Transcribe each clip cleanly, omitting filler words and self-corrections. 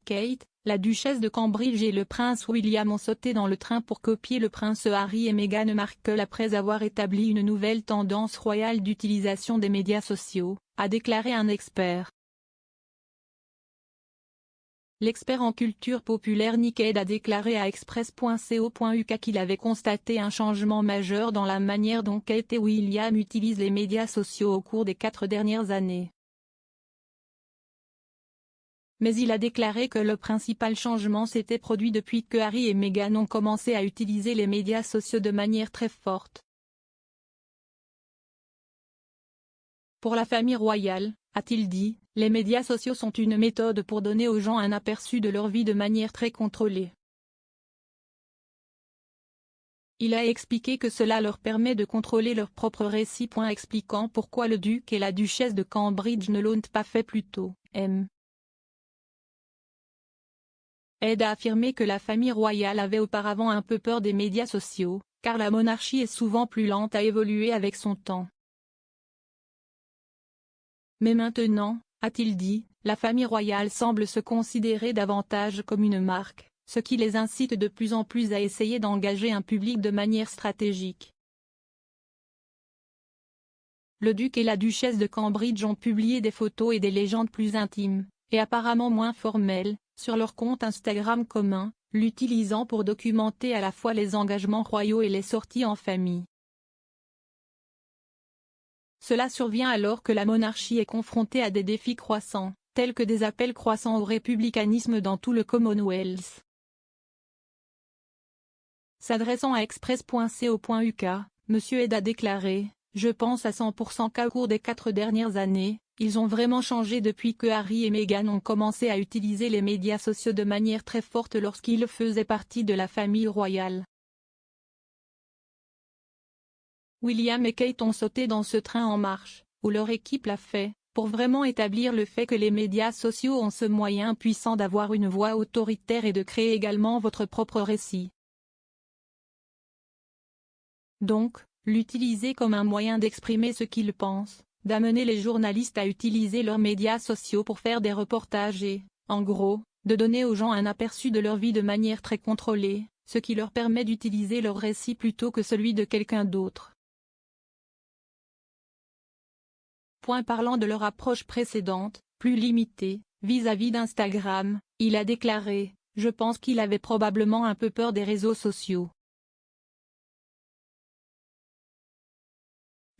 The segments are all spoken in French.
Kate, la duchesse de Cambridge et le prince William ont sauté dans le train pour copier le prince Harry et Meghan Markle après avoir établi une nouvelle tendance royale d'utilisation des médias sociaux, a déclaré un expert. L'expert en culture populaire Nick Head a déclaré à Express.co.uk qu'il avait constaté un changement majeur dans la manière dont Kate et William utilisent les médias sociaux au cours des 4 dernières années. Mais il a déclaré que le principal changement s'était produit depuis que Harry et Meghan ont commencé à utiliser les médias sociaux de manière très forte. Pour la famille royale, a-t-il dit, les médias sociaux sont une méthode pour donner aux gens un aperçu de leur vie de manière très contrôlée. Il a expliqué que cela leur permet de contrôler leur propre récit. Expliquant pourquoi le duc et la duchesse de Cambridge ne l'ont pas fait plus tôt. Head a affirmé que la famille royale avait auparavant un peu peur des médias sociaux, car la monarchie est souvent plus lente à évoluer avec son temps. Mais maintenant, a-t-il dit, la famille royale semble se considérer davantage comme une marque, ce qui les incite de plus en plus à essayer d'engager un public de manière stratégique. Le duc et la duchesse de Cambridge ont publié des photos et des légendes plus intimes, et apparemment moins formelles, sur leur compte Instagram commun, l'utilisant pour documenter à la fois les engagements royaux et les sorties en famille. Cela survient alors que la monarchie est confrontée à des défis croissants, tels que des appels croissants au républicanisme dans tout le Commonwealth. S'adressant à Express.co.uk, M. Head a déclaré « Je pense à 100% qu'au cours des 4 dernières années, ils ont vraiment changé depuis que Harry et Meghan ont commencé à utiliser les médias sociaux de manière très forte lorsqu'ils faisaient partie de la famille royale. » William et Kate ont sauté dans ce train en marche, ou leur équipe l'a fait, pour vraiment établir le fait que les médias sociaux ont ce moyen puissant d'avoir une voix autoritaire et de créer également votre propre récit. Donc, l'utiliser comme un moyen d'exprimer ce qu'ils pensent, d'amener les journalistes à utiliser leurs médias sociaux pour faire des reportages et, en gros, de donner aux gens un aperçu de leur vie de manière très contrôlée, ce qui leur permet d'utiliser leur récit plutôt que celui de quelqu'un d'autre. Parlant de leur approche précédente, plus limitée, vis-à-vis d'Instagram, il a déclaré « Je pense qu'il avait probablement un peu peur des réseaux sociaux.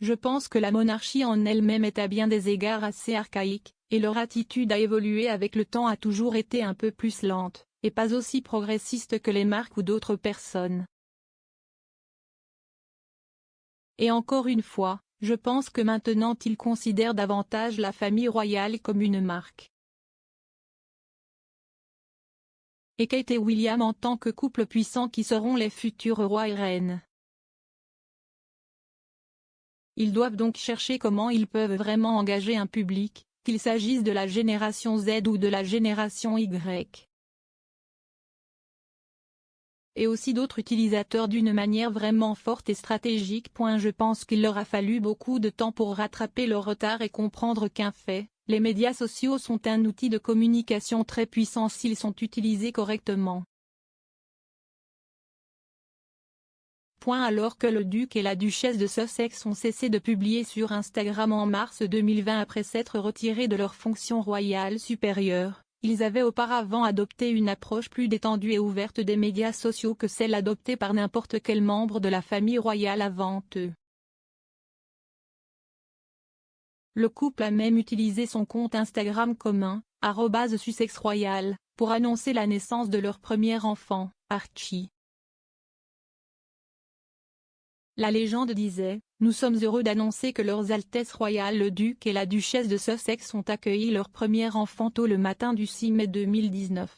Je pense que la monarchie en elle-même est à bien des égards assez archaïque, et leur attitude à évoluer avec le temps a toujours été un peu plus lente, et pas aussi progressiste que les marques ou d'autres personnes. Et encore une fois, je pense que maintenant ils considèrent davantage la famille royale comme une marque. Et Kate et William en tant que couple puissant qui seront les futurs rois et reines. Ils doivent donc chercher comment ils peuvent vraiment engager un public, qu'il s'agisse de la génération Z ou de la génération Y. Et aussi d'autres utilisateurs d'une manière vraiment forte et stratégique. Je pense qu'il leur a fallu beaucoup de temps pour rattraper leur retard et comprendre qu'un fait, les médias sociaux sont un outil de communication très puissant s'ils sont utilisés correctement. Alors que le duc et la duchesse de Sussex ont cessé de publier sur Instagram en mars 2020 après s'être retirés de leur fonction royale supérieure, ils avaient auparavant adopté une approche plus détendue et ouverte des médias sociaux que celle adoptée par n'importe quel membre de la famille royale avant eux. Le couple a même utilisé son compte Instagram commun, @SussexRoyal, pour annoncer la naissance de leur premier enfant, Archie. La légende disait « Nous sommes heureux d'annoncer que leurs Altesses royales le duc et la duchesse de Sussex ont accueilli leur premier enfant tôt le matin du 6 mai 2019. »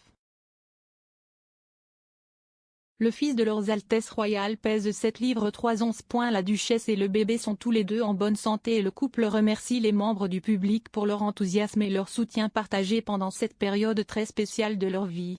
Le fils de leurs Altesses royales pèse 7 livres 3 onces. La duchesse et le bébé sont tous les deux en bonne santé et le couple remercie les membres du public pour leur enthousiasme et leur soutien partagé pendant cette période très spéciale de leur vie.